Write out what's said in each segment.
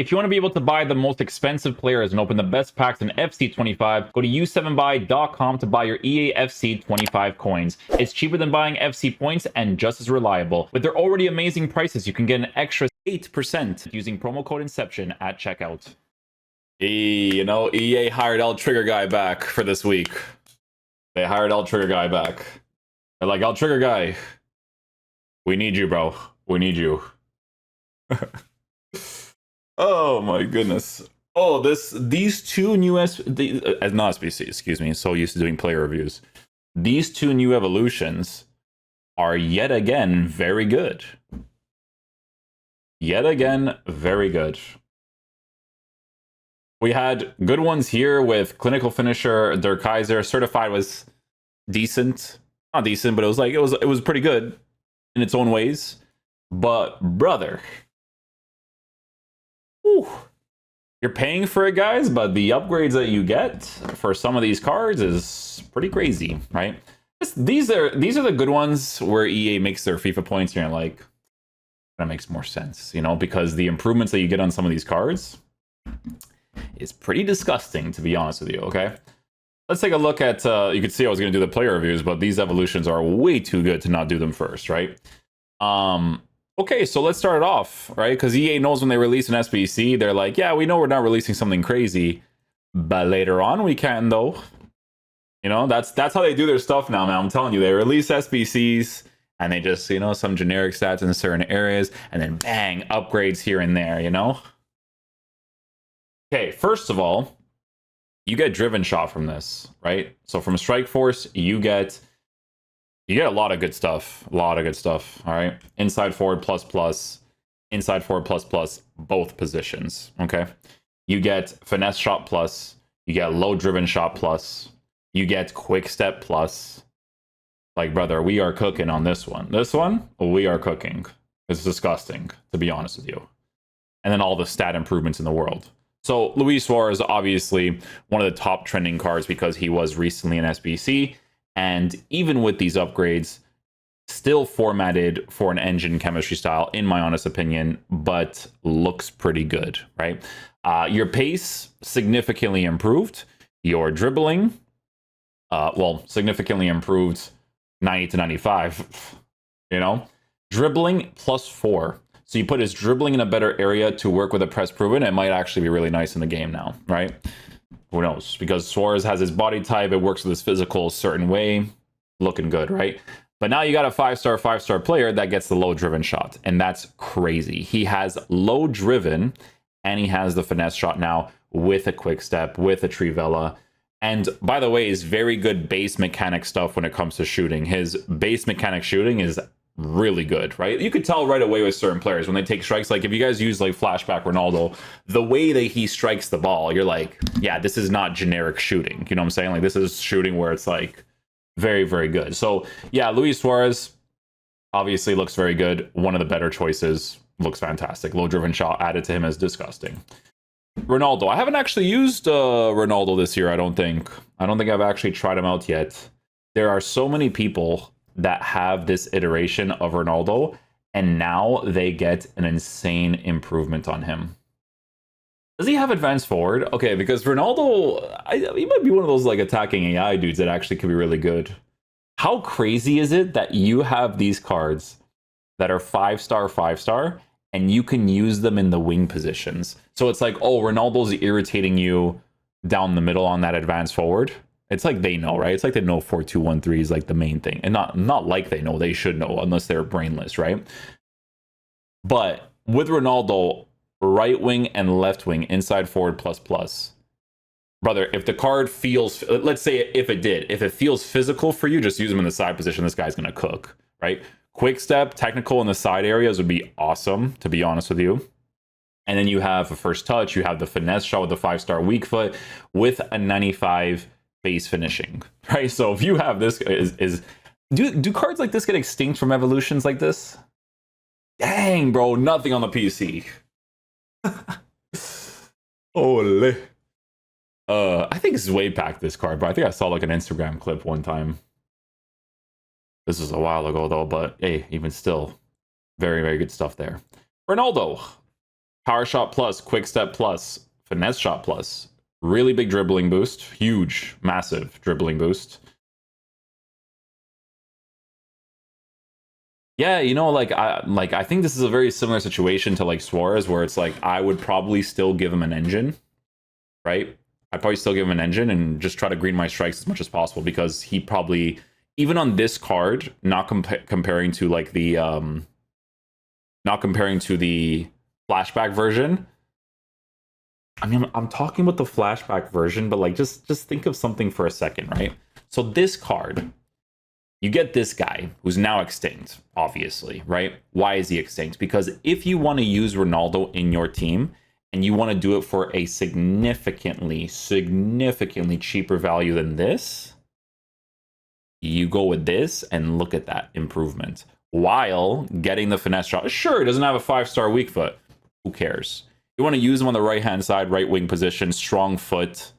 If you want to be able to buy the most expensive players and open the best packs in FC25, go to u7buy.com to buy your EA FC 25 coins. It's cheaper than buying FC points and just as reliable. With their already amazing prices, you can get an extra 8% using promo code Inception at checkout. You know, EA hired El Trigger Guy back for this week. They hired El Trigger Guy back. They're like, El Trigger Guy, we need you, bro. We need you. Oh my goodness. Oh, these two new not SBC, excuse me. So used to doing player reviews. These two new evolutions are yet again very good. Yet again, very good. We had good ones here with Clinical Finisher, Der Kaiser. Certified was decent. Not decent, but it was pretty good in its own ways. But brother, whew, you're paying for it, guys, but the upgrades that you get for some of these cards is pretty crazy, right? These are the good ones where EA makes their FIFA points and you're like, that makes more sense, you know, because the improvements that you get on some of these cards is pretty disgusting, to be honest with you. Okay, let's take a look at you can see I was going to do the player reviews, but these evolutions are way too good to not do them first, right? Okay, so let's start it off, right? Because EA knows when they release an SBC, they're like, yeah, we know we're not releasing something crazy, but later on we can, though. You know, that's how they do their stuff now, man. I'm telling you, they release SBCs and they just, you know, some generic stats in certain areas, and then bang, upgrades here and there, you know? Okay, first of all, you get driven shot from this, right? So from Strike Force, you get a lot of good stuff. A lot of good stuff, all right? Inside forward plus, inside forward plus, both positions, okay? You get finesse shot plus, you get low driven shot plus, you get quick step plus. Like, brother, we are cooking on this one. This one, we are cooking. It's disgusting, to be honest with you. And then all the stat improvements in the world. So Luis Suarez, obviously one of the top trending cards because he was recently an SBC. And even with these upgrades, still formatted for an engine chemistry style, in my honest opinion, but looks pretty good, right? Your pace, significantly improved. Your dribbling, significantly improved 90 to 95, you know? Dribbling +4. So you put his dribbling in a better area to work with a press proven. It might actually be really nice in the game now, right? Who knows? Because Suarez has his body type. It works with his physical a certain way. Looking good, right? But now you got a 5-star player that gets the low driven shot. And that's crazy. He has low driven and he has the finesse shot now with a quick step, with a Trivela. And by the way, is very good base mechanic stuff when it comes to shooting. His base mechanic shooting is really good, right? You could tell right away with certain players when they take strikes. Like if you guys use like flashback Ronaldo, the way that he strikes the ball, you're like, yeah, this is not generic shooting. You know what I'm saying? Like this is shooting where it's like very, very good. So yeah, Luis Suarez obviously looks very good. One of the better choices. Looks fantastic. Low driven shot added to him is disgusting. Ronaldo. I haven't actually used Ronaldo this year, I don't think. I've actually tried him out yet. There are so many people that have this iteration of Ronaldo, and now they get an insane improvement on him. Does he have advanced forward? Okay, because Ronaldo, he might be one of those like attacking AI dudes that actually could be really good. How crazy is it that you have these cards that are 5-star, and you can use them in the wing positions? So it's like, oh, Ronaldo's irritating you down the middle on that advanced forward. It's like they know, right? It's like they know 4-2-1-3 is like the main thing. And not like they know, they should know unless they're brainless, right? But with Ronaldo, right wing and left wing, inside forward plus. Brother, if the card feels, let's say if it feels physical for you, just use him in the side position. This guy's going to cook, right? Quick step, technical in the side areas would be awesome, to be honest with you. And then you have a first touch, you have the finesse shot with the 5-star weak foot with a 95 base finishing, right? So if you have this, do cards like this get extinct from evolutions like this? Dang, bro, nothing on the PC. Ole. I think this is way back, this card, but I think I saw like an Instagram clip one time. This was a while ago though, but hey, even still, very, very good stuff there. Ronaldo. Power shot plus, quick step plus, finesse shot plus. Really big dribbling boost. Huge, massive dribbling boost. Yeah, you know, I think this is a very similar situation to like Suarez, where it's like I would probably still give him an engine, right? I'd probably still give him an engine and just try to green my strikes as much as possible, because he probably, even on this card, not comparing to like the not comparing to the flashback version. I mean, I'm talking about the flashback version, but like just think of something for a second, right? So this card, you get this guy who's now extinct, obviously, right? Why is he extinct? Because if you want to use Ronaldo in your team and you want to do it for a significantly cheaper value than this, you go with this and look at that improvement while getting the finesse shot. Sure, it doesn't have a 5-star weak foot. Who cares? You want to use him on the right-hand side, right wing position, strong foot.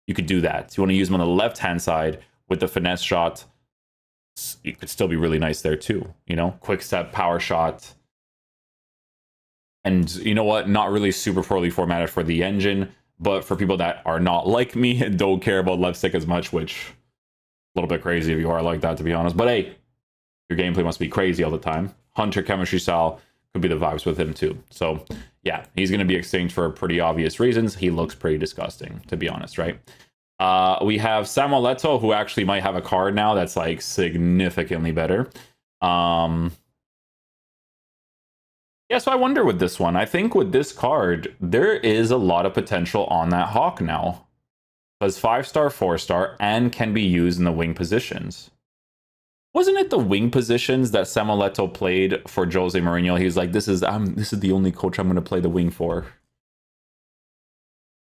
You could do that. You want to use him on the left-hand side with the finesse shot. It could still be really nice there too. You know, quick step, power shot. And you know what? Not really super poorly formatted for the engine, but for people that are not like me and don't care about left stick as much, which a little bit crazy if you are like that, to be honest. But hey, your gameplay must be crazy all the time. Hunter chemistry style could be the vibes with him too. So yeah, he's going to be extinct for pretty obvious reasons. He looks pretty disgusting, to be honest, right? We have Samoto, who actually might have a card now that's like significantly better. Yeah, so I wonder with this one. I think with this card, there is a lot of potential on that Hawk now. Because 5-star, 4-star, and can be used in the wing positions. Wasn't it the wing positions that Samoto played for Jose Mourinho? He was like, this is the only coach I'm going to play the wing for.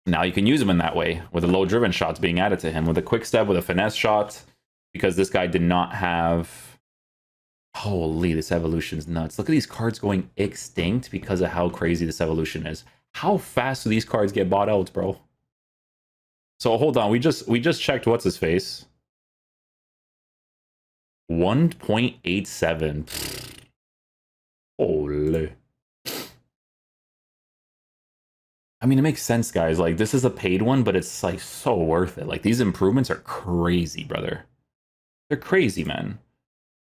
Now you can use him in that way, with the low driven shots being added to him, with a quick step, with a finesse shot, because this guy did not have... Holy, this evolution's nuts. Look at these cards going extinct because of how crazy this evolution is. How fast do these cards get bought out, bro? So hold on, we just checked what's his face. 1.87. Holy. I mean, it makes sense, guys. Like, this is a paid one, but it's like so worth it. Like, these improvements are crazy, brother. They're crazy, man.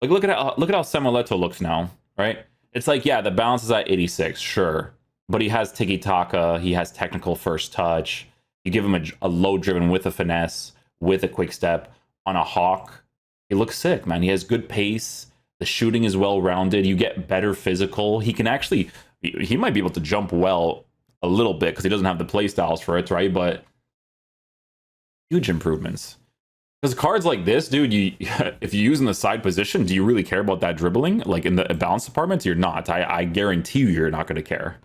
Like, look at how Samoto looks now, right? It's like, yeah, the balance is at 86, sure, but he has tiki-taka, he has technical first touch. You give him a low driven with a finesse, with a quick step on a Hawk. He looks sick, man. He has good pace. The shooting is well-rounded. You get better physical. He can actually, he might be able to jump well a little bit because he doesn't have the play styles for it, right? But huge improvements. Because cards like this, dude, if you use in the side position, do you really care about that dribbling? Like in the balance department, you're not. I guarantee you, you're not going to care.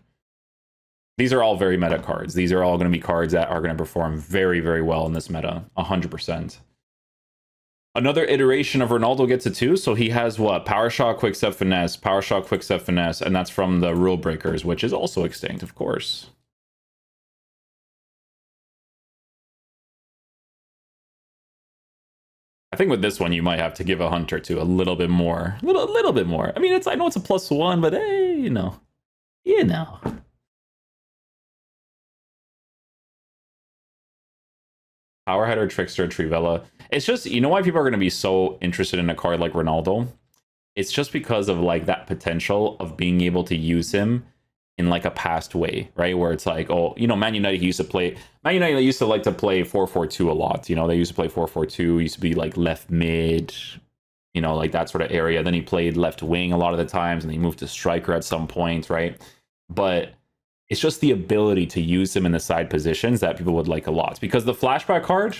These are all very meta cards. These are all going to be cards that are going to perform very, very well in this meta, 100%. Another iteration of Ronaldo gets it too. So he has what? Power shot, quick step, finesse, power shot, quick step, finesse, and that's from the rule breakers, which is also extinct, of course. I think with this one, you might have to give a Hunter to a little bit more, a little bit more. I mean, I know it's a +1, but hey, you know. Power header, trickster, Trivella. It's just, you know why people are going to be so interested in a card like Ronaldo? It's just because of like that potential of being able to use him in like a past way, right? Where it's like, oh, you know, Man United used to like to play 4-4-2 a lot. You know, they used to play 4-4-2, used to be like left mid, you know, like that sort of area. Then he played left wing a lot of the times, and he moved to striker at some point, right? But it's just the ability to use him in the side positions that people would like a lot. Because the flashback card,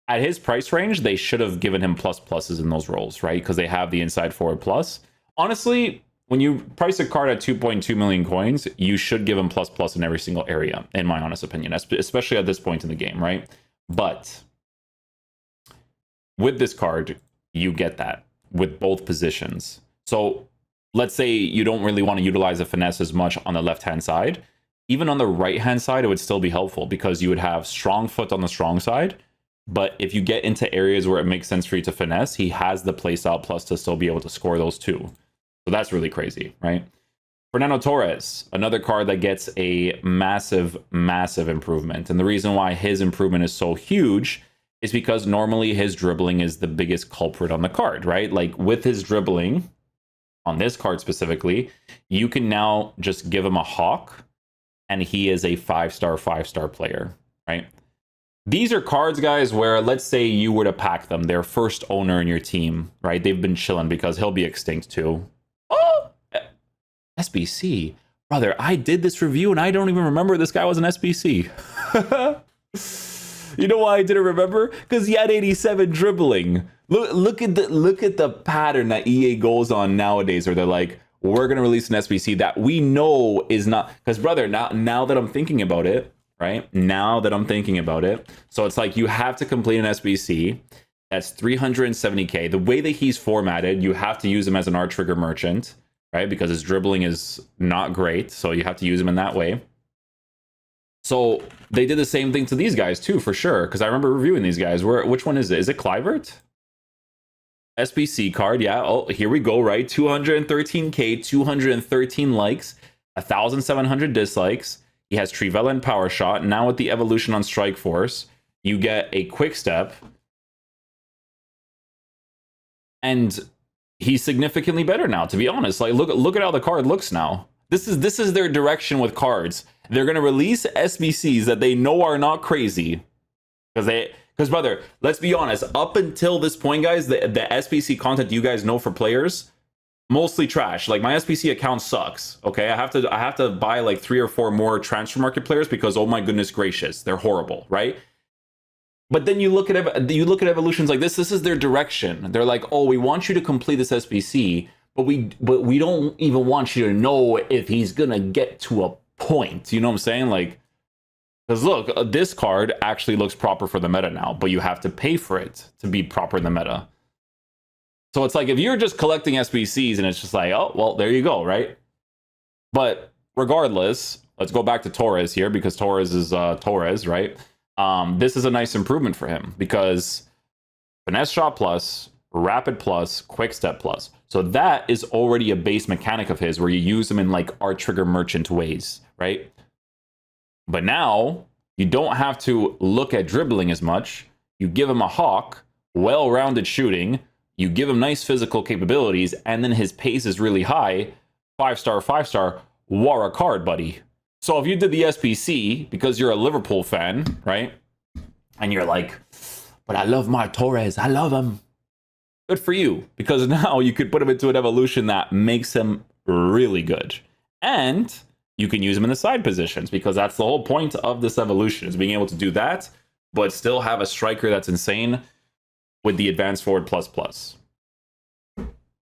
at his price range, they should have given him pluses in those roles, right? Because they have the inside forward plus. Honestly, when you price a card at 2.2 million coins, you should give him plus in every single area, in my honest opinion, especially at this point in the game, right? But with this card, you get that with both positions. So let's say you don't really want to utilize the finesse as much on the left-hand side. Even on the right-hand side, it would still be helpful because you would have strong foot on the strong side. But if you get into areas where it makes sense for you to finesse, he has the playstyle plus to still be able to score those too. So that's really crazy, right? Fernando Torres, another card that gets a massive, massive improvement. And the reason why his improvement is so huge is because normally his dribbling is the biggest culprit on the card, right? Like with his dribbling on this card specifically, you can now just give him a hawk and he is a 5-star player, right? These are cards, guys, where let's say you were to pack them, their first owner in your team, right? They've been chilling because he'll be extinct too. Oh, SBC. Brother, I did this review and I don't even remember this guy was an SBC. You know why I didn't remember? Because he had 87 dribbling. Look at the pattern that EA goes on nowadays, where they're like, we're gonna release an SBC that we know is not. Because brother, now that I'm thinking about it, right? Now that I'm thinking about it, so it's like you have to complete an SBC. That's 370k. The way that he's formatted, you have to use him as an art trigger merchant, right? Because his dribbling is not great, so you have to use him in that way. So they did the same thing to these guys too, for sure. Because I remember reviewing these guys. Which one is it? Is it Kluivert? SBC card, yeah. Oh, here we go, right? 213k, 213 likes, 1,700 dislikes. He has Trivela and Power Shot. Now with the evolution on Strike Force, you get a quick step. And he's significantly better now, to be honest. Like, look at how the card looks now. This is their direction with cards. They're gonna release SBCs that they know are not crazy, because brother, let's be honest. Up until this point, guys, the SBC content you guys know for players, mostly trash. Like my SBC account sucks. Okay, I have to buy like 3 or 4 more transfer market players because oh my goodness gracious, they're horrible, right? But then you look at evolutions like this. This is their direction. They're like, oh, we want you to complete this SBC. But we don't even want you to know if he's gonna get to a point. You know what I'm saying? Like, because look, this card actually looks proper for the meta now, but you have to pay for it to be proper in the meta. So it's like if you're just collecting SBCs and it's just like, oh, well, there you go, right? But regardless, let's go back to Torres here because Torres is Torres, right? This is a nice improvement for him because finesse shot plus, rapid plus, quick step plus. So that is already a base mechanic of his where you use them in like art trigger merchant ways, right? But now you don't have to look at dribbling as much. You give him a hawk, well-rounded shooting, you give him nice physical capabilities, and then his pace is really high. 5-star, war a card, buddy. So if you did the SBC because you're a Liverpool fan, right? And you're like, but I love my Torres, I love him. Good for you, because now you could put him into an evolution that makes him really good. And you can use him in the side positions, because that's the whole point of this evolution, is being able to do that, but still have a striker that's insane with the advanced forward plus.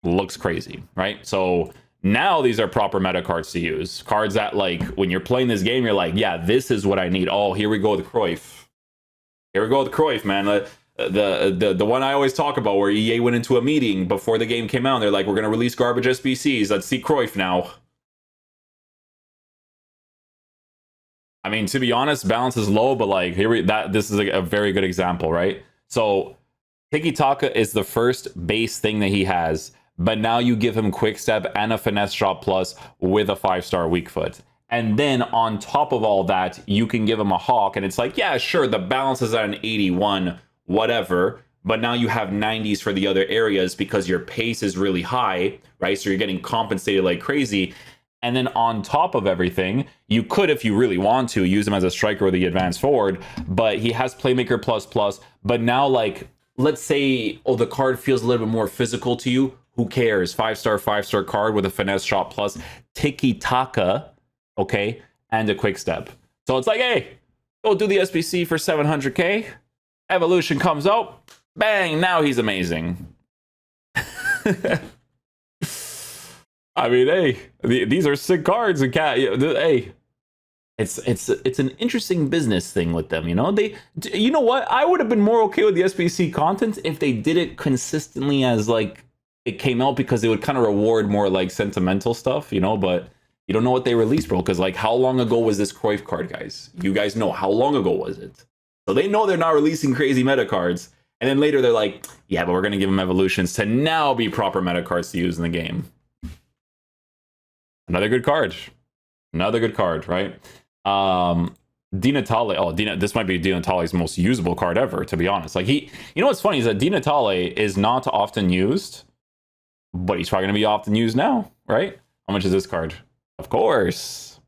Looks crazy, right? So now these are proper meta cards to use. Cards that, like, when you're playing this game, you're like, yeah, this is what I need. Oh, here we go with Cruyff. Here we go with Cruyff, man. The one I always talk about, where EA went into a meeting before the game came out, and they're like, we're going to release garbage SBCs. Let's see Cruyff now. I mean, to be honest, balance is low, but like this is a very good example, right? So Tiki Taka is the first base thing that he has, but now you give him quick step and a finesse shot plus with a 5-star weak foot. And then on top of all that, you can give him a hawk, and it's like, yeah, sure, the balance is at an 81, whatever, but now you have 90s for the other areas because your pace is really high, right? So you're getting compensated like crazy. And then on top of everything, you could, if you really want to, use him as a striker or the advanced forward, but he has playmaker plus, but now, like, let's say, oh, the card feels a little bit more physical to you. Who cares? 5-star card with a finesse shot plus, Tiki Taka, okay, and a quick step. So it's like, hey, go do the SBC for 700k. Evolution comes out, bang, now he's amazing. I mean, hey, these are sick cards, and hey, it's an interesting business thing with them, you know. You know what? I would have been more okay with the SBC content if they did it consistently as like it came out, because they would kind of reward more like sentimental stuff, you know. But you don't know what they released, bro, because like how long ago was this Cruyff card, guys? You guys know how long ago was it? So they know they're not releasing crazy meta cards, and then later they're like, yeah, but we're gonna give them evolutions to now be proper meta cards to use in the game. Another good card. Another good card, right? Dinatal. Oh, this might be Dinatal's most usable card ever, to be honest. Like you know what's funny is that Dinatal is not often used, but he's probably going to be often used now, right? How much is this card? Of course.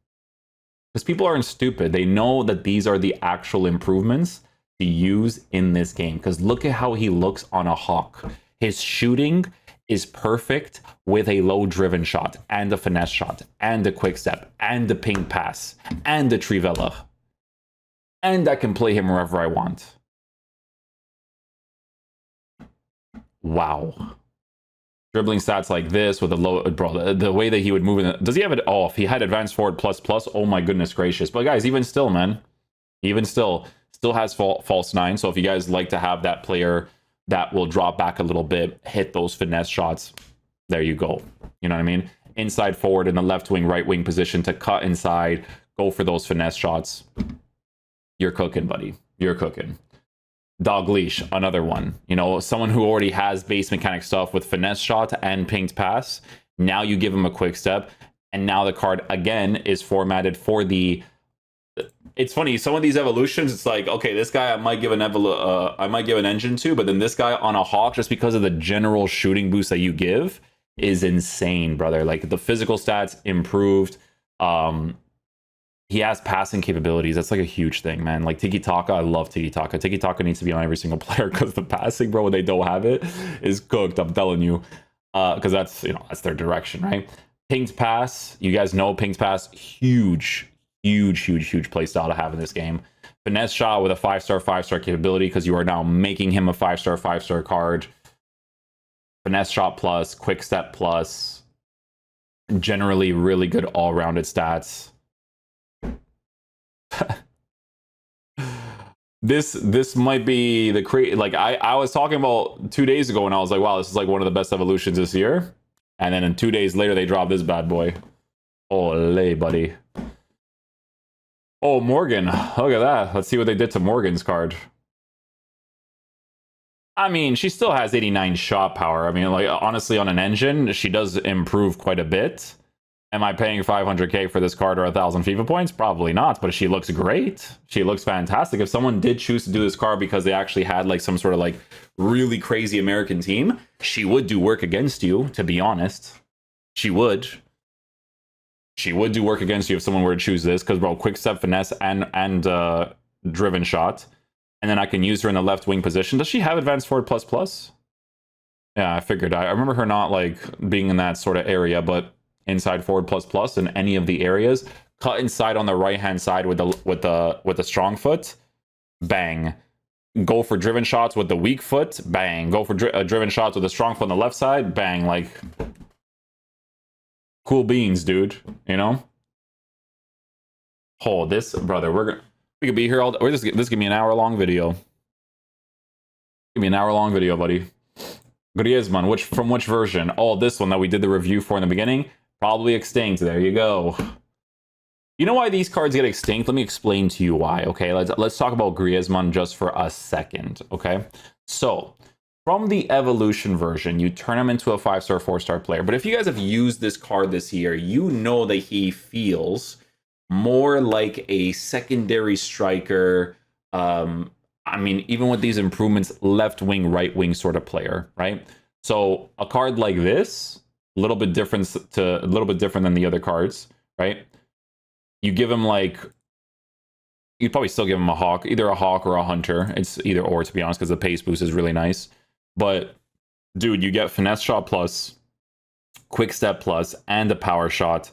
Because people aren't stupid. They know that these are the actual improvements to use in this game. Because look at how he looks on a Hawk. His shooting is perfect with a low driven shot and a finesse shot and a quick step and a ping pass and a trivela. And I can play him wherever I want. Wow. Dribbling stats like this with a low, bro, the way that he would move in. Does he have it? Oh, if he had advanced forward plus plus, oh my goodness gracious. But guys, even still, man, even still has false nine. So if you guys like to have that player that will drop back a little bit, hit those finesse shots, there you go. You know what I mean? Inside forward in the left wing, right wing position to cut inside, go for those finesse shots. You're cooking, buddy. You're cooking. Dog leash, another one. You know, someone who already has base mechanic stuff with finesse shot and pinged pass. Now you give him a quick step, and now the card again is formatted for the. It's funny. Some of these evolutions, it's like, okay, this guy I might give an engine to, but then this guy on a Hawk, just because of the general shooting boost that you give, is insane, brother. Like the physical stats improved. He has passing capabilities. That's like a huge thing, man. Like tiki-taka, I love tiki-taka. Tiki-taka needs to be on every single player because the passing, bro, when they don't have it, is cooked. I'm telling you. Because that's, you know, that's their direction, right? Pinged pass. You guys know pinged pass. Huge play style to have in this game. Finesse shot with a 5-star capability because you are now making him a 5-star card. Finesse shot plus, quick step plus. Generally really good all-rounded stats. This might be the like I was talking about 2 days ago and I was like, wow, this is like one of the best evolutions this year. And then 2 days later they dropped this bad boy. Olé, buddy. Oh, Morgan. Look at that. Let's see what they did to Morgan's card. I mean, she still has 89 shot power. I mean, like, honestly, on an engine, she does improve quite a bit. Am I paying 500k for this card or 1,000 FIFA points? Probably not, but she looks great. She looks fantastic. If someone did choose to do this card because they actually had like some sort of like really crazy American team, she would do work against you, to be honest. She would. She would do work against you if someone were to choose this, because, bro, quick step, finesse, and driven shot. And then I can use her in the left wing position. Does she have advanced forward plus plus? Yeah, I figured. I remember her not like being in that sort of area, but inside forward plus plus in any of the areas. Cut inside on the right hand side with the strong foot. Bang. Go for driven shots with the weak foot. Bang. Go for driven shots with the strong foot on the left side. Bang. Like, cool beans, dude. You know? Oh, this, brother, we could be here all day. This could be an hour-long video. Give me an hour-long video, buddy. Griezmann, from which version? Oh, this one that we did the review for in the beginning. Probably extinct. There you go. You know why these cards get extinct? Let me explain to you why, okay? Let's talk about Griezmann just for a second, okay? So, from the evolution version, you turn him into a 5-star, 4-star player. But if you guys have used this card this year, you know that he feels more like a secondary striker. I mean, even with these improvements, left wing, right wing sort of player, right? So a card like this, a little bit different than the other cards, right? You give him like, you'd probably still give him a Hawk, either a Hawk or a Hunter. It's either or, to be honest, because the pace boost is really nice. But dude, you get finesse shot plus, quick step plus, and a power shot.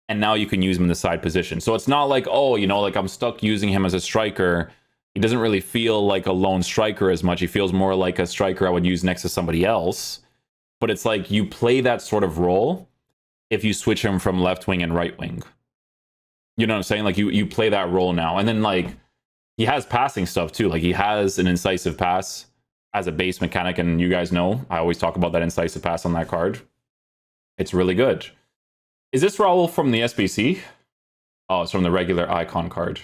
And now you can use him in the side position. So it's not like, oh, you know, like I'm stuck using him as a striker. He doesn't really feel like a lone striker as much. He feels more like a striker I would use next to somebody else. But it's like you play that sort of role if you switch him from left wing and right wing. You know what I'm saying? Like you play that role now. And then like he has passing stuff too. Like he has an incisive pass as a base mechanic. And you guys know, I always talk about that incisive pass on that card. It's really good. Is this Raul from the SBC? Oh, it's from the regular icon card.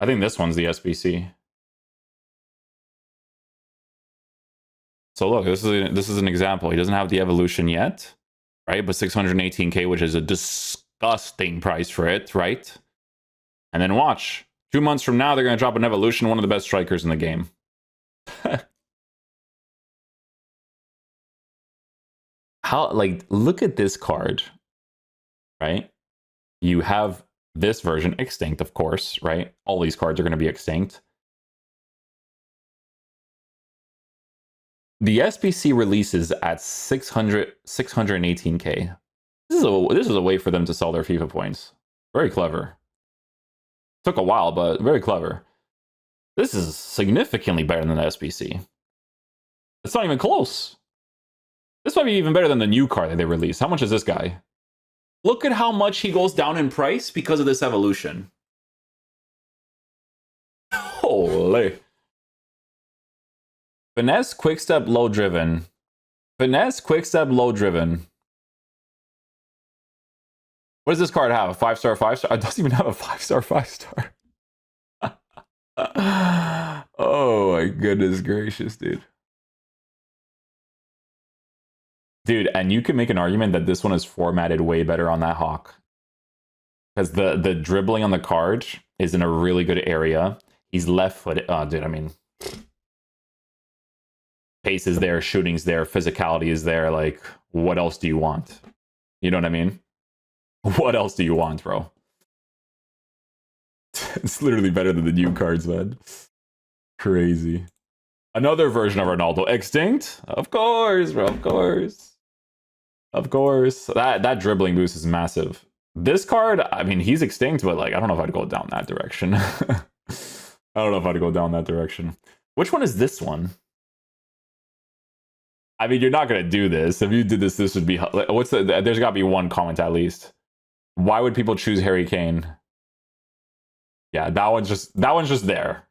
I think this one's the SBC. So look, this is an example. He doesn't have the evolution yet, right? But 618k, which is a disgusting price for it, right? And then watch. 2 months from now, they're going to drop an evolution, one of the best strikers in the game. How, like, look at this card, right? You have this version, extinct, of course, right? All these cards are going to be extinct. The SBC releases at 618k. This is a way for them to sell their FIFA points. Very clever. Took a while, but very clever. This is significantly better than the SBC. It's not even close. This might be even better than the new card that they released. How much is this guy? Look at how much he goes down in price because of this evolution. Holy. Finesse, quickstep, low driven. Finesse, quickstep, low driven. What does this card have? A 5-star, 5-star? It doesn't even have a 5-star, 5-star. Oh my goodness gracious, dude. Dude, and you can make an argument that this one is formatted way better on that Hawk. Because the dribbling on the card is in a really good area. He's left-footed. Oh, dude, I mean... Pace is there, shooting's there, physicality is there. Like, what else do you want? You know what I mean? What else do you want, bro? It's literally better than the new cards, man. Crazy. Another version of Ronaldo. Extinct? Of course, bro. Of course. Of course. That dribbling boost is massive. This card, I mean, he's extinct, but like, I don't know if I'd go down that direction. I don't know if I'd go down that direction. Which one is this one? I mean, you're not gonna do this. If you did this, this would be what's the? There's got to be one comment at least. Why would people choose Harry Kane? Yeah, that one's just there.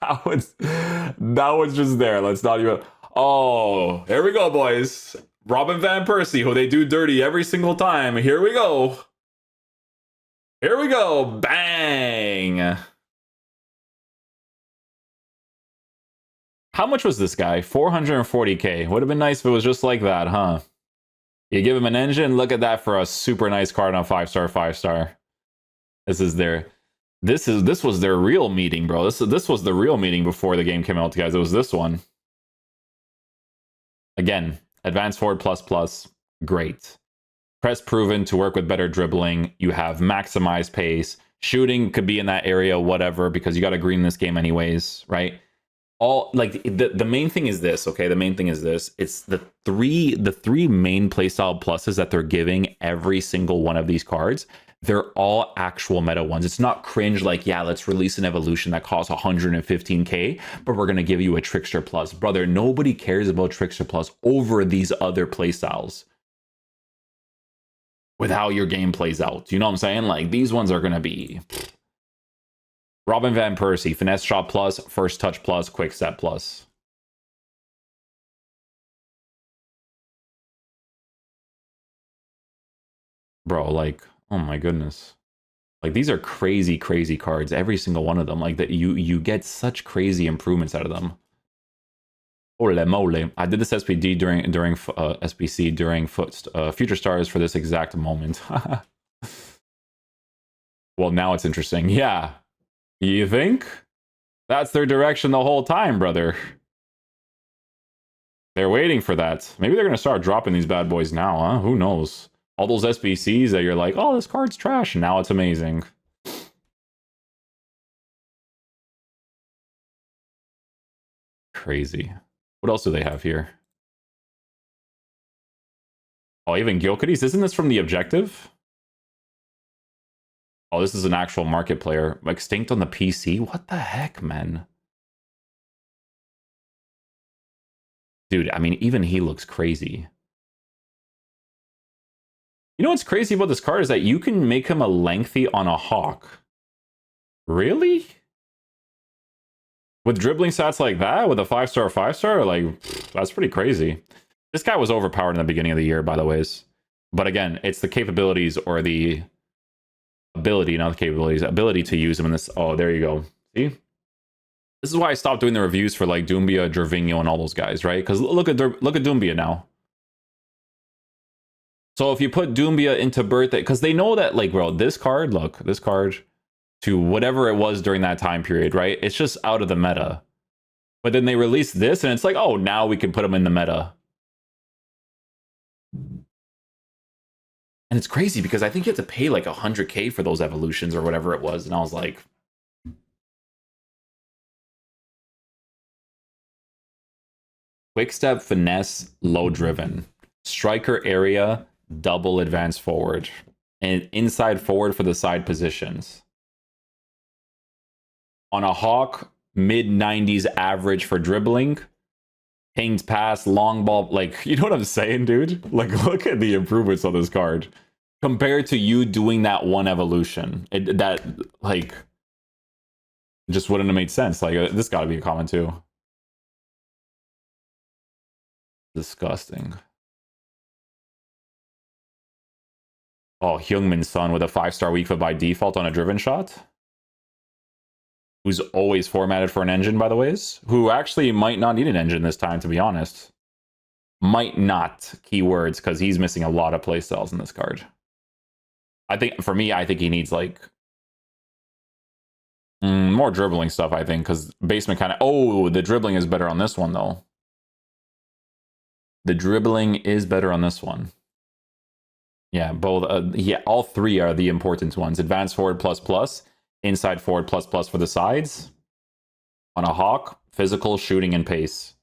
that one's just there. Let's not even. Oh, here we go, boys. Robin van Persie, who they do dirty every single time. Here we go. Here we go. Bang. How much was this guy? 440k. Would have been nice if it was just like that, huh? You give him an engine, look at that for a super nice card on 5-star, 5-star. This was their real meeting, bro. This was the real meeting before the game came out, guys. It was this one. Again, advanced forward plus, great. Press proven to work with better dribbling. You have maximized pace. Shooting could be in that area, whatever, because you got to green this game anyways, right? All like the main thing is this, okay? The main thing is this. It's the three main playstyle pluses that they're giving every single one of these cards. They're all actual meta ones. It's not cringe like, yeah, let's release an evolution that costs 115k, but we're gonna give you a Trickster Plus. Brother, nobody cares about Trickster Plus over these other playstyles with how your game plays out. You know what I'm saying? Like, these ones are gonna be Robin van Persie, finesse shot plus, first touch plus, quick step plus. Bro, like, oh my goodness. Like, these are crazy, crazy cards. Every single one of them. Like, that you get such crazy improvements out of them. Ole mole. I did this SPC during Future Stars for this exact moment. Well, now it's interesting. Yeah. You think? That's their direction the whole time, brother. They're waiting for that. Maybe they're going to start dropping these bad boys now, huh? Who knows? All those SBCs that you're like, oh, this card's trash, and now it's amazing. Crazy. What else do they have here? Oh, even Gyökeres? Isn't this from the objective? Oh, this is an actual market player. Extinct on the PC? What the heck, man? Dude, I mean, even he looks crazy. You know what's crazy about this card is that you can make him a lengthy on a Hawk. Really? With dribbling stats like that, with a 5-star, 5-star, like, that's pretty crazy. This guy was overpowered in the beginning of the year, by the ways. But again, it's the capabilities or the ability, not the capabilities, ability to use him in this. Oh, there you go. See? This is why I stopped doing the reviews for like Doumbia, Gervinho, and all those guys, right? Because look at Doumbia now. So if you put Doumbia into birthday, because they know that, like, bro, this card, look, this card to whatever it was during that time period, right? It's just out of the meta. But then they release this, and it's like, oh, now we can put them in the meta. And it's crazy because I think you have to pay like 100K for those evolutions or whatever it was. And I was like, quick step, finesse, low driven, striker area, double advance forward, and inside forward for the side positions. On a Hawk, mid 90s average for dribbling, hanged pass, long ball. Like, you know what I'm saying, dude? Like, look at the improvements on this card compared to you doing that one evolution. That, like, just wouldn't have made sense. Like, this got to be a comment too. Disgusting. Oh, Heung-min Son with a 5-star weak foot by default on a driven shot. Who's always formatted for an engine, by the ways. Who actually might not need an engine this time, to be honest. Might not, keywords, because he's missing a lot of playstyles in this card. I think, for me, I think he needs, like, more dribbling stuff, I think, because basement kind of... Oh, the dribbling is better on this one, though. The dribbling is better on this one. Yeah, both. Yeah, all three are the important ones. Advanced forward ++, inside forward ++ for the sides. On a Hawk, physical, shooting, and pace.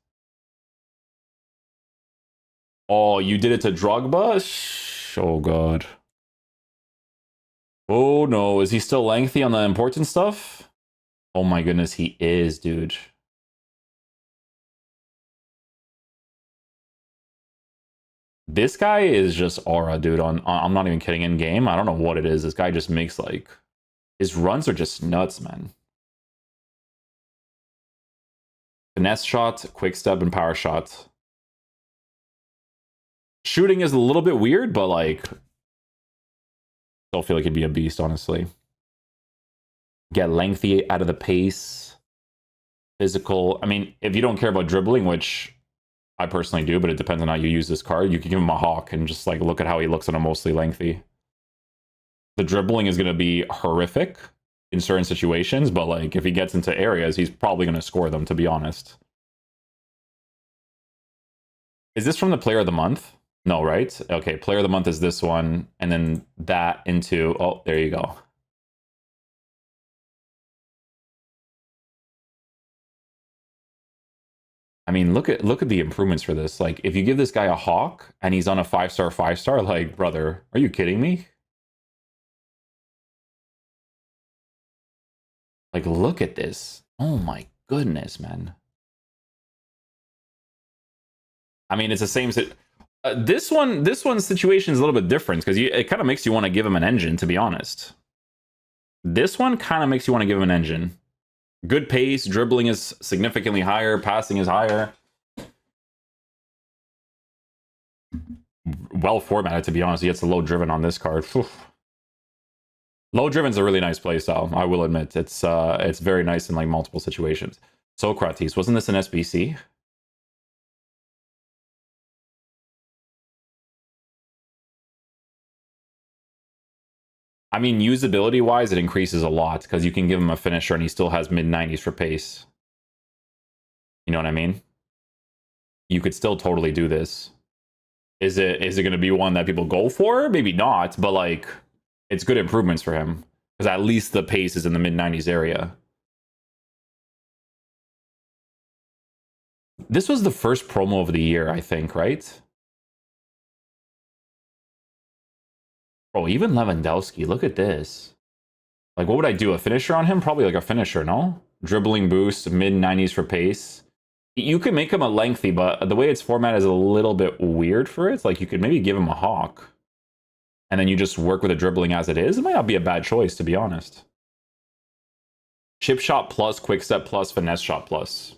Oh, you did it to Drogba? Oh, God. Oh, no. Is he still lengthy on the important stuff? Oh, my goodness, he is, dude. This guy is just aura, dude. I'm not even kidding. In game, I don't know what it is. This guy just makes, like, his runs are just nuts, man. Finesse shot, quick step, and power shot. Shooting is a little bit weird, but, like, still feel like he'd be a beast, honestly. Get lengthy out of the pace. Physical. I mean, if you don't care about dribbling, which I personally do, but it depends on how you use this card. You can give him a Hawk and just, like, look at how he looks on a mostly lengthy. The dribbling is going to be horrific in certain situations, but, like, if he gets into areas, he's probably going to score them, to be honest. Is this from the Player of the Month? No, right? Okay, Player of the Month is this one, and then that into... Oh, there you go. I mean, look at the improvements for this. Like, if you give this guy a Hawk and he's on a 5-star, like, brother, are you kidding me? Like, look at this. Oh my goodness, man. I mean, it's the same. This one's situation is a little bit different because it kind of makes you want to give him an engine, to be honest. This one kind of makes you want to give him an engine. Good pace, dribbling is significantly higher, passing is higher. Well formatted, to be honest. He gets the low driven on this card. Low driven's a really nice playstyle, I will admit. It's very nice in, like, multiple situations. Socrates, wasn't this an SBC? I mean, usability-wise, it increases a lot because you can give him a finisher and he still has mid-90s for pace. You know what I mean? You could still totally do this. Is it going to be one that people go for? Maybe not, but, like, it's good improvements for him because at least the pace is in the mid-90s area. This was the first promo of the year, I think, right? Oh, even Lewandowski, look at this. Like, what would I do? A finisher on him? Probably like a finisher, no? Dribbling boost, mid-90s for pace. You could make him a lengthy, but the way it's formatted is a little bit weird for it. It's like you could maybe give him a Hawk. And then you just work with the dribbling as it is. It might not be a bad choice, to be honest. Chip shot plus, quick step plus, finesse shot plus.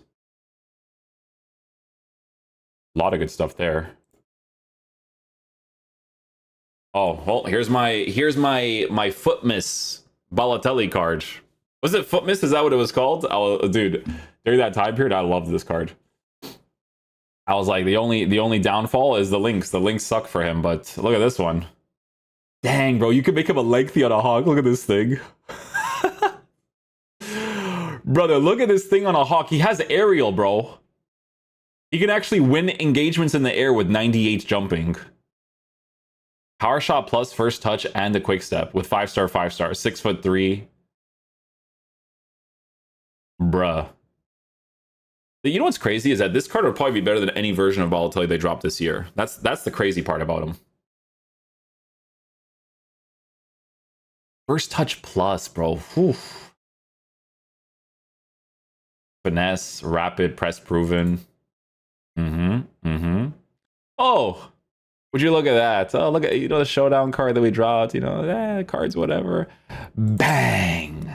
A lot of good stuff there. Oh, well, here's my foot miss Balotelli card. Was it foot miss? Is that what it was called? Oh, dude, during that time period, I loved this card. I was like, the only downfall is the links. The links suck for him, but look at this one. Dang, bro, you can make him a lengthy on a hawk. Look at this thing. Brother, look at this thing on a hawk. He has aerial, bro. He can actually win engagements in the air with 98 jumping. Power shot plus first touch and the quick step with 5-star, 5-star, 6'3". Bruh. You know what's crazy is that this card would probably be better than any version of Balotelli they dropped this year. That's the crazy part about him. First touch plus, bro. Whew. Finesse, rapid, press proven. Oh, would you look at that? Oh, look at, you know, the showdown card that we dropped, you know, cards, whatever. Bang.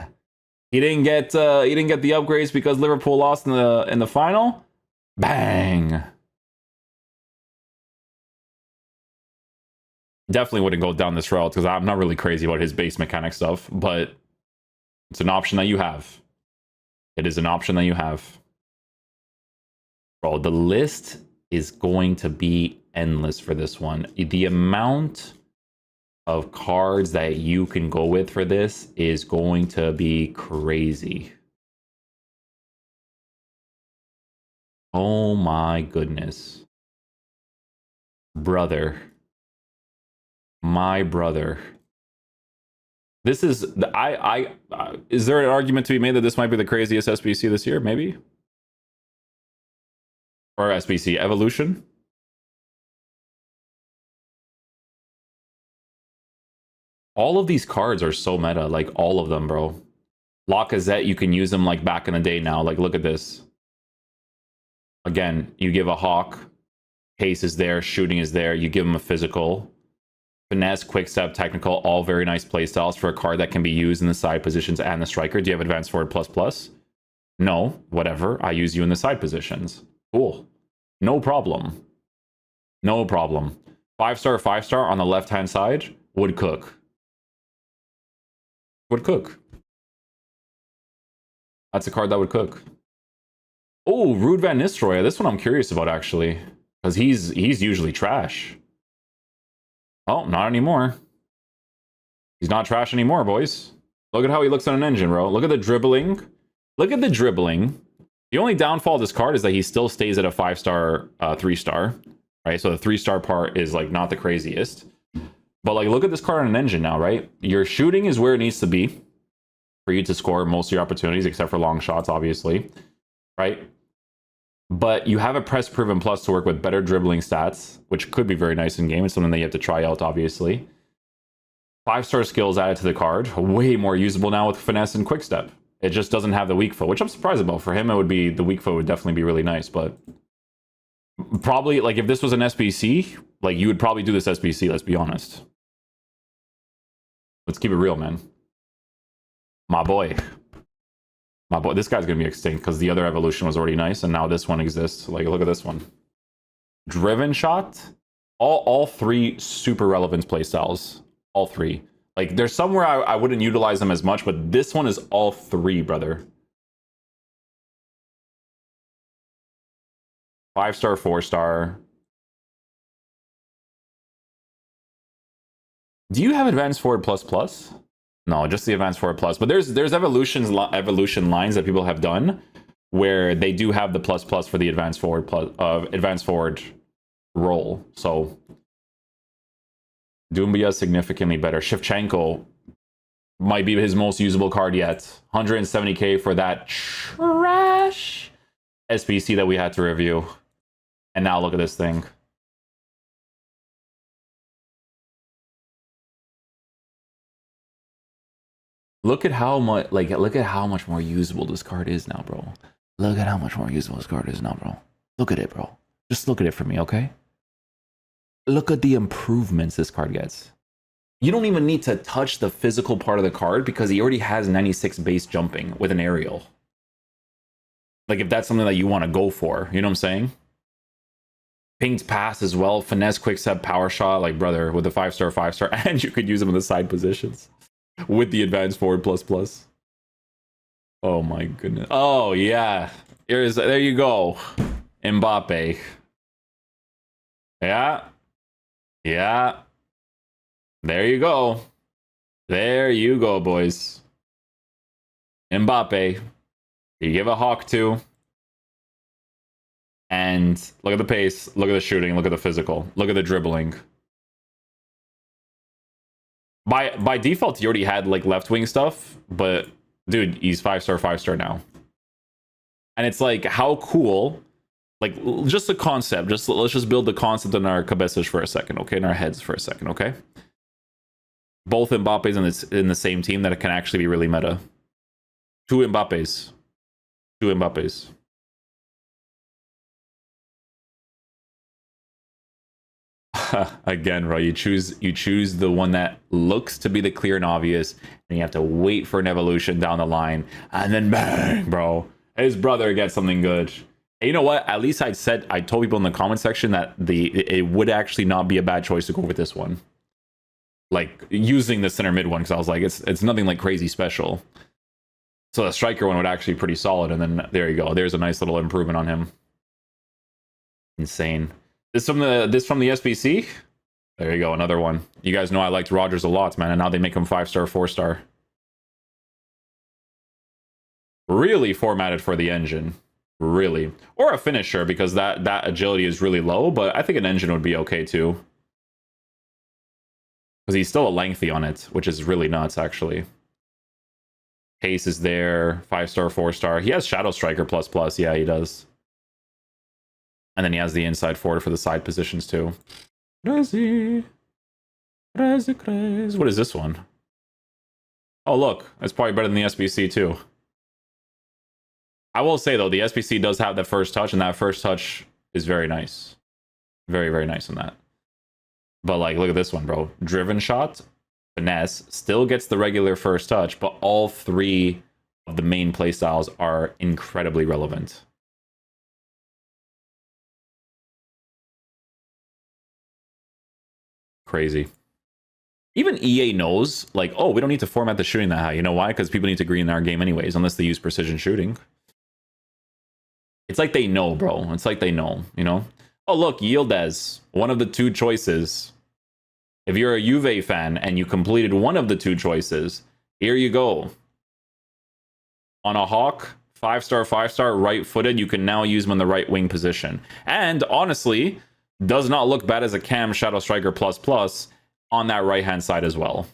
He didn't get the upgrades because Liverpool lost in the final. Bang. Definitely wouldn't go down this route because I'm not really crazy about his base mechanic stuff, but it's an option that you have. It is an option that you have. Bro, the list is going to be endless for this one. The amount of cards that you can go with for this is going to be crazy. Oh my goodness. Brother. My brother. This is is there an argument to be made that this might be the craziest SBC this year? Maybe. Or SBC evolution. All of these cards are so meta, like all of them, bro. Lacazette, you can use them like back in the day now. Like, look at this. Again, you give a hawk, pace is there, shooting is there. You give him a physical. Finesse, quick step, technical, all very nice playstyles for a card that can be used in the side positions and the striker. Do you have advanced forward plus? No, whatever. I use you in the side positions. Cool. No problem. No problem. 5-star, 5-star on the left-hand side would cook. Would cook. That's a card that would cook. Oh, Ruud van Nistelrooy. This one I'm curious about, actually. Because he's usually trash. Oh, not anymore. He's not trash anymore, boys. Look at how he looks on an engine, bro. Look at the dribbling. Look at the dribbling. The only downfall of this card is that he still stays at a 5-star, 3-star. Right? So the 3-star part is like not the craziest. But like, look at this card on an engine now, right? Your shooting is where it needs to be for you to score most of your opportunities, except for long shots, obviously. Right? But you have a press proven plus to work with better dribbling stats, which could be very nice in game. It's something that you have to try out, obviously. 5-star skills added to the card. Way more usable now with finesse and quick step. It just doesn't have the weak foot, which I'm surprised about. For him, it would be, the weak foot would definitely be really nice, but probably, like, if this was an SBC, like, you would probably do this SBC, let's be honest. Let's keep it real, man. My boy. My boy, this guy's gonna be extinct because the other evolution was already nice, and now this one exists. Like, look at this one. Driven shot. All three super relevant playstyles. All three. Like, there's somewhere I wouldn't utilize them as much, but this one is all three, brother. 5-star, 4-star. Do you have advanced forward plus? No, just the advanced forward plus. But there's evolution lines that people have done where they do have the plus for the advanced forward role. So Doumbia is significantly better. Shevchenko might be his most usable card yet. 170k for that trash SBC that we had to review. And now look at this thing. Look at how much, like, look at how much more usable this card is now, bro. Look at how much more usable this card is now, bro. Look at it, bro. Just look at it for me, okay? Look at the improvements this card gets. You don't even need to touch the physical part of the card because he already has 96 base jumping with an aerial. Like, if that's something that you want to go for, you know what I'm saying? Pinged pass as well, finesse, quick step, power shot, like, brother, with the 5-star, and you could use them in the side positions. With the advanced forward plus. Oh my goodness. Oh yeah. There you go. Mbappe. Yeah. Yeah. There you go. There you go, boys. Mbappe. You give a hawk to. And look at the pace. Look at the shooting. Look at the physical. Look at the dribbling. By default, he already had like left wing stuff, but dude, he's 5-star now. And it's like, how cool. Like, just the concept. Let's just build the concept in our cabezas for a second, okay? In our heads for a second, okay? Both Mbappe's in the same team that it can actually be really meta. Two Mbappes. Again, bro, you choose the one that looks to be the clear and obvious, and you have to wait for an evolution down the line, and then bang, bro, his brother gets something good. And you know what? At least I told people in the comment section that it would actually not be a bad choice to go with this one. Like using the center mid one, because I was like, it's nothing like crazy special. So the striker one would actually be pretty solid, and then there you go. There's a nice little improvement on him. Insane. This from the SBC. There you go, another one. You guys know I liked Rodgers a lot, man, and now they make him 5-star, 4-star. Really formatted for the engine. Really. Or a finisher, because that agility is really low, but I think an engine would be okay too. Because he's still a lengthy on it, which is really nuts, actually. Pace is there, 5-star, 4-star. He has Shadow Striker ++. Yeah, he does. And then he has the inside forward for the side positions too. Crazy. What is this one? Oh, look. It's probably better than the SBC too. I will say, though, the SBC does have that first touch, and that first touch is very nice. Very, very nice on that. But, like, look at this one, bro. Driven shot, finesse, still gets the regular first touch, but all three of the main playstyles are incredibly relevant. Crazy. Even EA knows, like, oh, we don't need to format the shooting that high. You know why? Because people need to green our game anyways, unless they use precision shooting. It's like they know, bro. It's like they know, you know? Oh, look, Yildiz, one of the two choices. If you're a Juve fan and you completed one of the two choices, here you go. On a hawk, 5-star, 5-star, right-footed, you can now use him in the right wing position. And honestly, does not look bad as a cam Shadow Striker ++ on that right-hand side as well.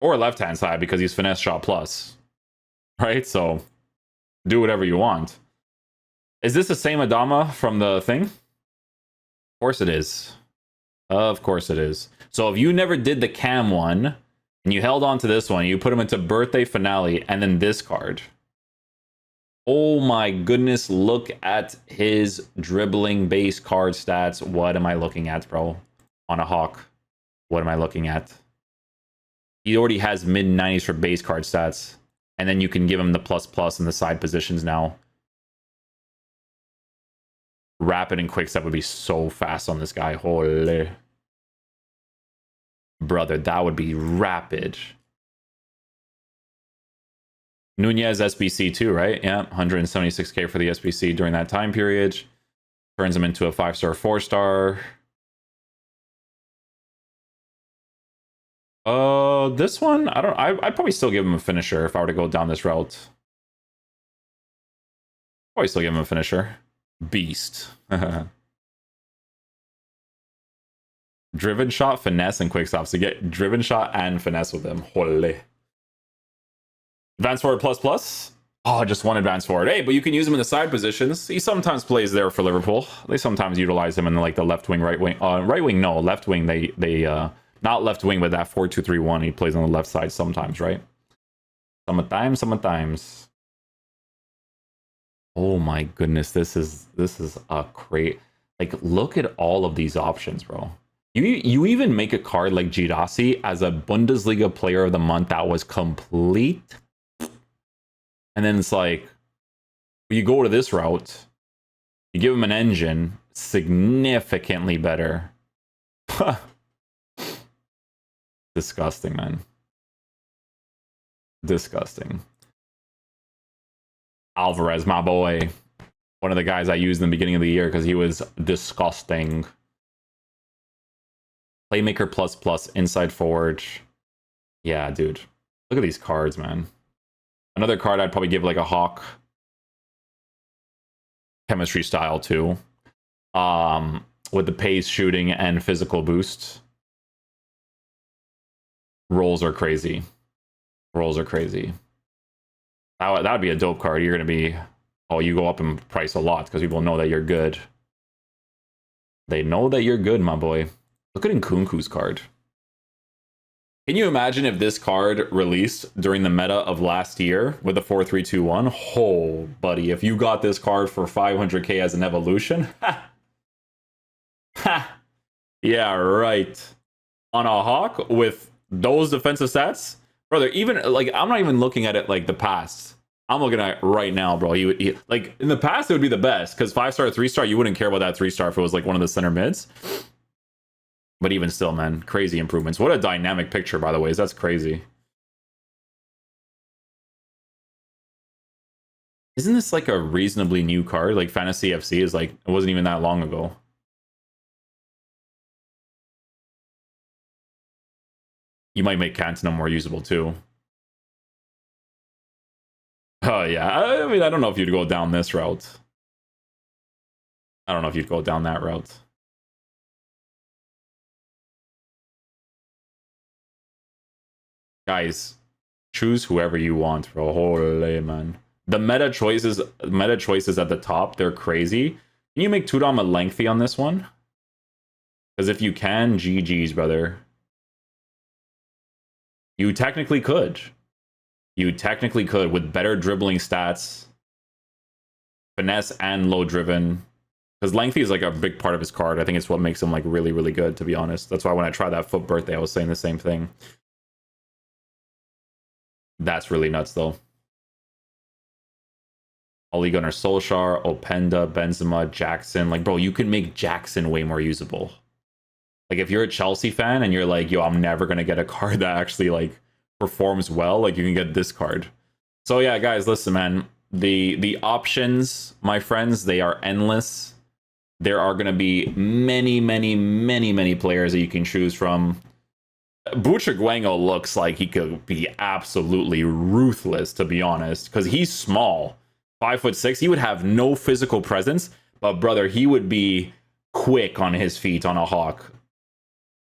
Or left-hand side, because he's finesse shot plus. Right? So, do whatever you want. Is this the same Adama from the thing? Of course it is. Of course it is. So if you never did the cam one, and you held on to this one, you put him into birthday finale, and then this card. Oh my goodness, look at his dribbling base card stats. What am I looking at, bro? On a hawk. What am I looking at? He already has mid-90s for base card stats. And then you can give him the ++ in the side positions now. Rapid and quick step would be so fast on this guy. Holy. Brother, that would be rapid. Nunez SBC too, right? Yeah, 176k for the SBC during that time period. Turns him into a 5-star, 4-star. This one, I'd probably still give him a finisher if I were to go down this route. Probably still give him a finisher. Beast. Driven shot, finesse, and quick stops. To get driven shot and finesse with him. Holy. Advance forward ++. Oh, just one advance forward. Hey, but you can use him in the side positions. He sometimes plays there for Liverpool. They sometimes utilize him in like the left wing, right wing. Right wing, no. Left wing, they not left wing, but that 4-2-3-1. He plays on the left side sometimes, right? Sometimes. Oh my goodness, this is a great. Like, look at all of these options, bro. You even make a card like Girassi as a Bundesliga player of the month that was complete. And then it's like, you go to this route, you give him an engine, significantly better. Disgusting, man. Disgusting. Alvarez, my boy. One of the guys I used in the beginning of the year because he was disgusting. Playmaker plus plus, inside forward. Yeah, dude. Look at these cards, man. Another card I'd probably give like a Hawk. Chemistry style too. With the pace, shooting, and physical boost. Rolls are crazy. Rolls are crazy. That would be a dope card. You're going to be... Oh, you go up in price a lot because people know that you're good. They know that you're good, my boy. Look at Nkunku's card. Can you imagine if this card released during the meta of last year with the 4-3-2-1? Oh, buddy, if you got this card for 500k as an evolution, ha! Ha! Yeah, right. On a Hawk with those defensive stats? Brother, even, like, I'm not even looking at it like the past. I'm looking at it right now, bro. He like, in the past, it would be the best, because 5-star, 3-star, you wouldn't care about that 3-star if it was, like, one of the center mids. But even still, man, crazy improvements. What a dynamic picture, by the way. That's crazy. Isn't this like a reasonably new card? Like Fantasy FC is like, it wasn't even that long ago. You might make Cantona more usable too. Oh yeah, I mean, I don't know if you'd go down this route. I don't know if you'd go down that route. Guys, choose whoever you want, bro. Holy man. The meta choices at the top, they're crazy. Can you make Tudom a lengthy on this one? Because if you can, GG's, brother. You technically could. You technically could with better dribbling stats, finesse and low driven. Because lengthy is like a big part of his card. I think it's what makes him like really, really good, to be honest. That's why when I tried that FUT birthday, I was saying the same thing. That's really nuts, though. Ole Gunnar Solskjaer, Openda, Benzema, Jackson. Like, bro, you can make Jackson way more usable. Like, if you're a Chelsea fan and you're like, yo, I'm never going to get a card that actually, like, performs well, like, you can get this card. So, yeah, guys, listen, man. The options, my friends, they are endless. There are going to be many, many, many, many players that you can choose from. Butragueño looks like he could be absolutely ruthless, to be honest, because he's small. 5'6", he would have no physical presence, but brother, he would be quick on his feet on a Hawk.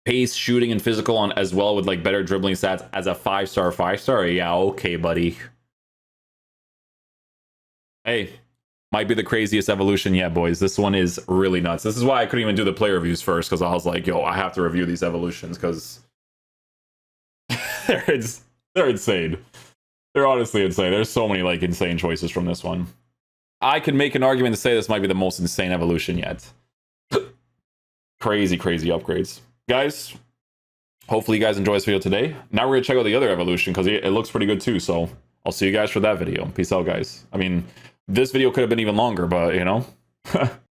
Pace, shooting, and physical on as well with like better dribbling stats as a 5-star. Yeah, okay, buddy. Hey, might be the craziest evolution yet, boys. This one is really nuts. This is why I couldn't even do the player reviews first, because I was like, yo, I have to review these evolutions because they're insane. They're honestly insane. There's so many like insane choices from this one. I could make an argument to say this might be the most insane evolution yet. Crazy, crazy upgrades. Guys, hopefully you guys enjoy this video today. Now we're going to check out the other evolution because it looks pretty good too. So I'll see you guys for that video. Peace out, guys. I mean, this video could have been even longer, but you know.